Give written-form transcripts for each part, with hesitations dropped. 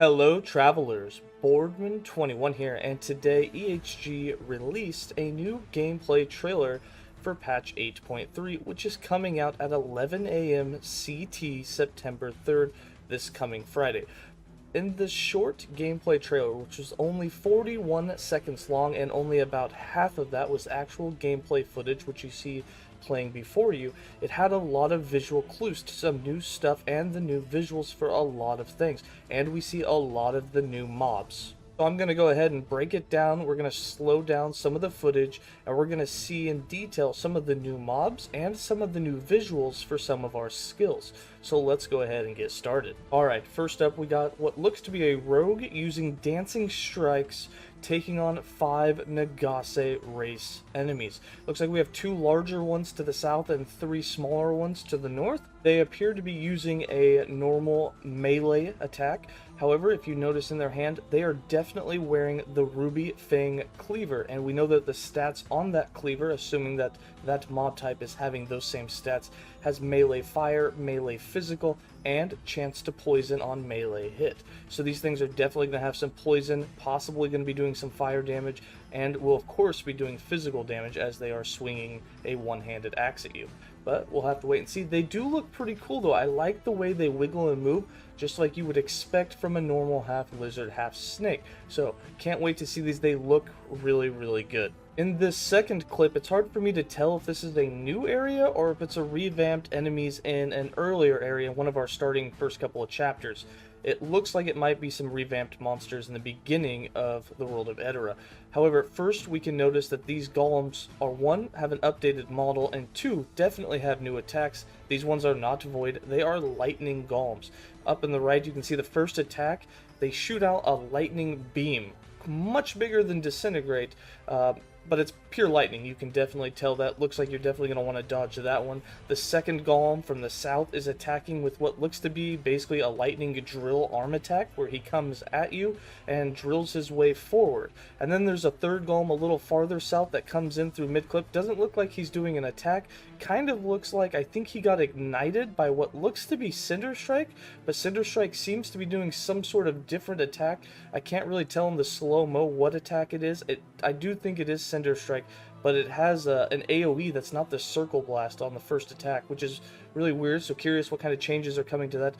Hello travelers, Boardman21 here, and today EHG released a new gameplay trailer for patch 8.3, which is coming out at 11 a.m. CT September 3rd, this coming Friday. In the short gameplay trailer, which was only 41 seconds long and only about half of that was actual gameplay footage, which you see playing before you, it had a lot of visual clues to some new stuff and the new visuals for a lot of things, and we see a lot of the new mobs. So I'm going to go ahead and break it down. We're going to slow down some of the footage, and we're going to see in detail some of the new mobs and some of the new visuals for some of our skills. So let's go ahead and get started. Alright, first up we got what looks to be a rogue using dancing strikes taking on 5 Nagase race enemies. Looks like we have 2 larger ones to the south and 3 smaller ones to the north. They appear to be using a normal melee attack. However, if you notice in their hand, they are definitely wearing the Ruby Fang Cleaver, and we know that the stats on that cleaver, assuming that that mob type is having those same stats, has melee fire, melee physical, and chance to poison on melee hit. So these things are definitely going to have some poison, possibly going to be doing some fire damage, and will of course be doing physical damage as they are swinging a one-handed axe at you. But we'll have to wait and see. They do look pretty cool though. I like the way they wiggle and move, just like you would expect from a normal half lizard, half snake. So can't wait to see these. They look really, really good. In this second clip, it's hard for me to tell if this is a new area or if it's a revamped enemies in an earlier area, one of our starting first couple of chapters. It looks like it might be some revamped monsters in the beginning of the world of Edera. However, first we can notice that these golems are 1, have an updated model, and 2, definitely have new attacks. These ones are not void, they are lightning golems. Up in the right you can see the first attack. They shoot out a lightning beam, much bigger than Disintegrate, but it's pure lightning. You can definitely tell that. Looks like you're definitely going to want to dodge that one. The second golem from the south is attacking with what looks to be basically a lightning drill arm attack, where he comes at you and drills his way forward. And then there's a third golem a little farther south that comes in through mid-clip. Doesn't look like he's doing an attack. Kind of looks like, I think he got ignited by what looks to be Shatterstrike, but Shatterstrike seems to be doing some sort of different attack. I can't really tell in the slow-mo what attack it is. I do think it is Shatterstrike, but it has an AoE that's not the circle blast on the first attack, which is really weird. So curious what kind of changes are coming to that.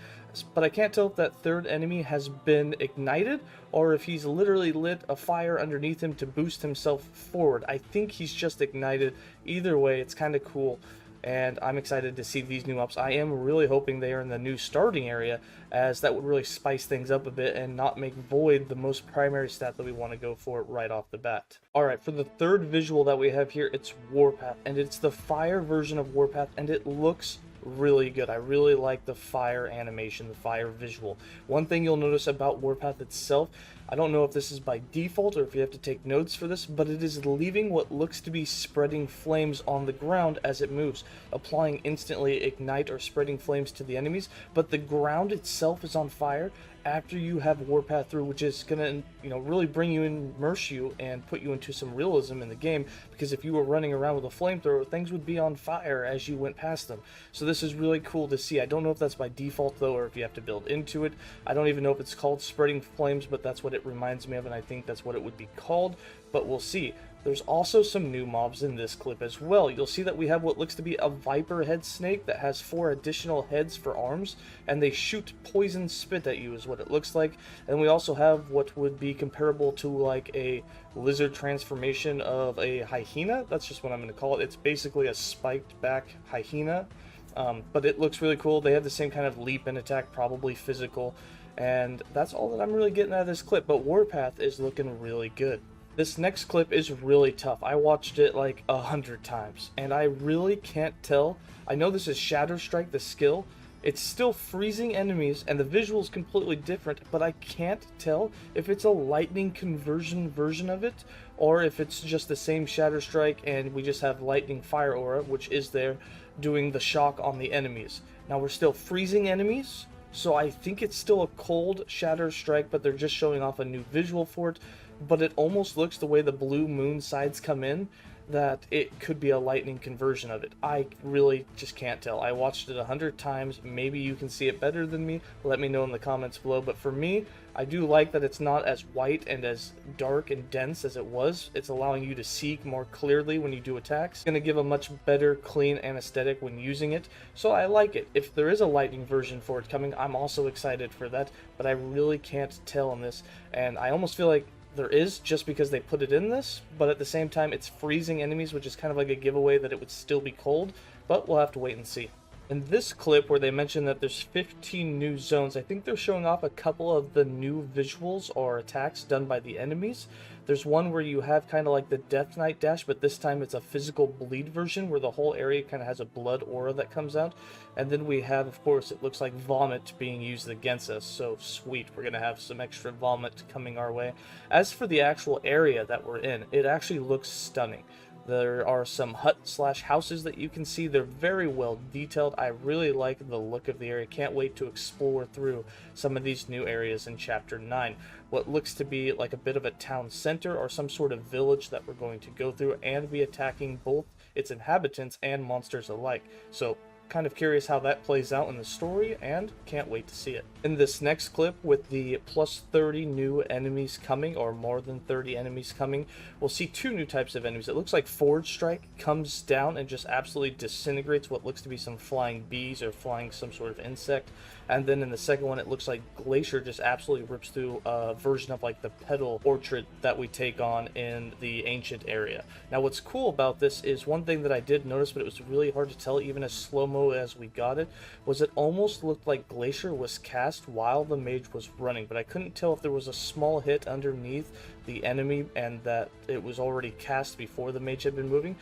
But I can't tell if that third enemy has been ignited or if he's literally lit a fire underneath him to boost himself forward. I think he's just ignited. Either way, it's kind of cool, and I'm excited to see these new ups. I am really hoping they are in the new starting area, as that would really spice things up a bit and not make Void the most primary stat that we want to go for right off the bat. Alright, for the third visual that we have here, it's Warpath, and it's the fire version of Warpath, and it looks really good. I really like the fire animation, the fire visual. One thing you'll notice about Warpath itself, I don't know if this is by default or if you have to take notes for this, but it is leaving what looks to be spreading flames on the ground as it moves, applying instantly ignite or spreading flames to the enemies, but the ground itself is on fire after you have Warpath through, which is gonna, really bring you in, immerse you, and put you into some realism in the game, because if you were running around with a flamethrower, things would be on fire as you went past them. So this is really cool to see. I don't know if that's by default though, or if you have to build into it. I don't even know if it's called spreading flames, but that's what it reminds me of, and I think that's what it would be called, but we'll see. There's also some new mobs in this clip as well. You'll see that we have what looks to be a viper head snake that has 4 additional heads for arms, and they shoot poison spit at you is what it looks like. And we also have what would be comparable to like a lizard transformation of a hyena. That's just what I'm going to call it. It's basically a spiked back hyena, but it looks really cool. They have the same kind of leap and attack, probably physical, and that's all that I'm really getting out of this clip. But Warpath is looking really good. This next clip is really tough. I watched it like 100 times, and I really can't tell. I know this is Shatterstrike, the skill. It's still freezing enemies, and the visual's completely different, but I can't tell if it's a lightning conversion version of it, or if it's just the same Shatterstrike and we just have lightning fire aura, which is there, doing the shock on the enemies. Now we're still freezing enemies, so I think it's still a cold Shatterstrike, but they're just showing off a new visual for it. But it almost looks, the way the blue moon sides come in, that it could be a lightning conversion of it. I really just can't tell. I watched it 100 times. Maybe you can see it better than me. Let me know in the comments below. But for me, I do like that it's not as white and as dark and dense as it was. It's allowing you to see more clearly when you do attacks. It's going to give a much better, clean aesthetic when using it. So I like it. If there is a lightning version for it coming, I'm also excited for that. But I really can't tell on this. And I almost feel like there is, just because they put it in this, but at the same time it's freezing enemies, which is kind of like a giveaway that it would still be cold, but we'll have to wait and see. In this clip where they mention that there's 15 new zones, I think they're showing off a couple of the new visuals or attacks done by the enemies. There's one where you have kind of like the Death Knight dash, but this time it's a physical bleed version where the whole area kind of has a blood aura that comes out. And then we have, of course, it looks like vomit being used against us. So sweet, we're going to have some extra vomit coming our way. As for the actual area that we're in, it actually looks stunning. There are some hut/houses that you can see. They're very well detailed. I really like the look of the area. Can't wait to explore through some of these new areas in Chapter 9. What looks to be like a bit of a town center or some sort of village that we're going to go through and be attacking both its inhabitants and monsters alike. So kind of curious how that plays out in the story, and can't wait to see it. In this next clip, with the plus 30 new enemies coming, or more than 30 enemies coming, we'll see two new types of enemies. It looks like `𝐿strike comes down and just absolutely disintegrates what looks to be some flying bees or flying some sort of insect. And then in the second one, it looks like 𝐿G𝐤𝐢 just absolutely rips through a version of like the petal orchard that we take on in the ancient area. Now what's cool about this is one thing that I did notice, but it was really hard to tell even as slow-mo as we got it, was it almost looked like 𝐿G𝐤𝐢 was cast while the mage was running, but I couldn't tell if there was a small hit underneath the enemy and that it was already cast before the mage had been moving.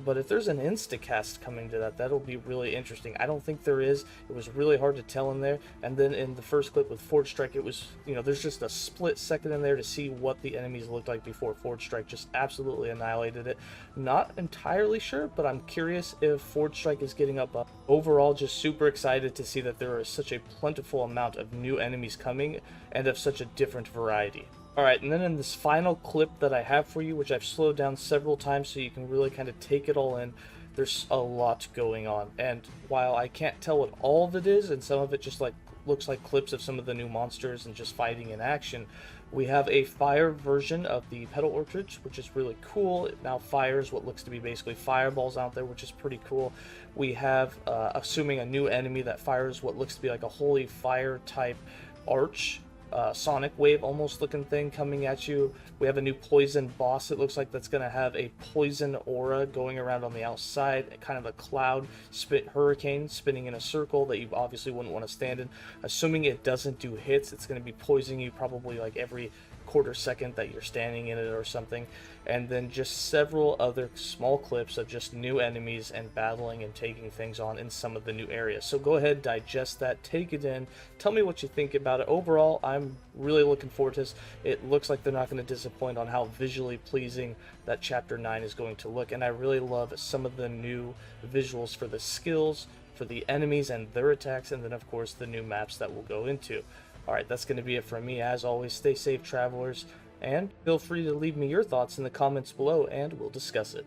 But if there's an insta-cast coming to that, that'll be really interesting. I don't think there is. It was really hard to tell in there. And then in the first clip with 𝐿strike, it was, you know, there's just a split second in there to see what the enemies looked like before 𝐿strike just absolutely annihilated it. Not entirely sure, but I'm curious if 𝐿strike is getting up. Overall, just super excited to see that there is such a plentiful amount of new enemies coming and of such a different variety. Alright, and then in this final clip that I have for you, which I've slowed down several times so you can really kind of take it all in, there's a lot going on. And while I can't tell what all of it is, and some of it just like looks like clips of some of the new monsters and just fighting in action, we have a fire version of the petal orchard, which is really cool. It now fires what looks to be basically fireballs out there, which is pretty cool. We have, assuming a new enemy that fires what looks to be like a holy fire type arch, sonic wave almost looking thing coming at you. We have a new poison boss. It looks like that's going to have a poison aura going around on the outside, kind of a cloud hurricane spinning in a circle that you obviously wouldn't want to stand in. Assuming it doesn't do hits, it's going to be poisoning you probably like every quarter second that you're standing in it or something. And then just several other small clips of just new enemies and battling and taking things on in some of the new areas. So go ahead, digest that, take it in, tell me what you think about it. Overall, I'm really looking forward to this. It looks like they're not going to disappoint on how visually pleasing that Chapter 9 is going to look, and I really love some of the new visuals for the skills, for the enemies and their attacks, and then of course the new maps that we'll go into. Alright, that's going to be it from me. As always, stay safe, travelers, and feel free to leave me your thoughts in the comments below, and we'll discuss it.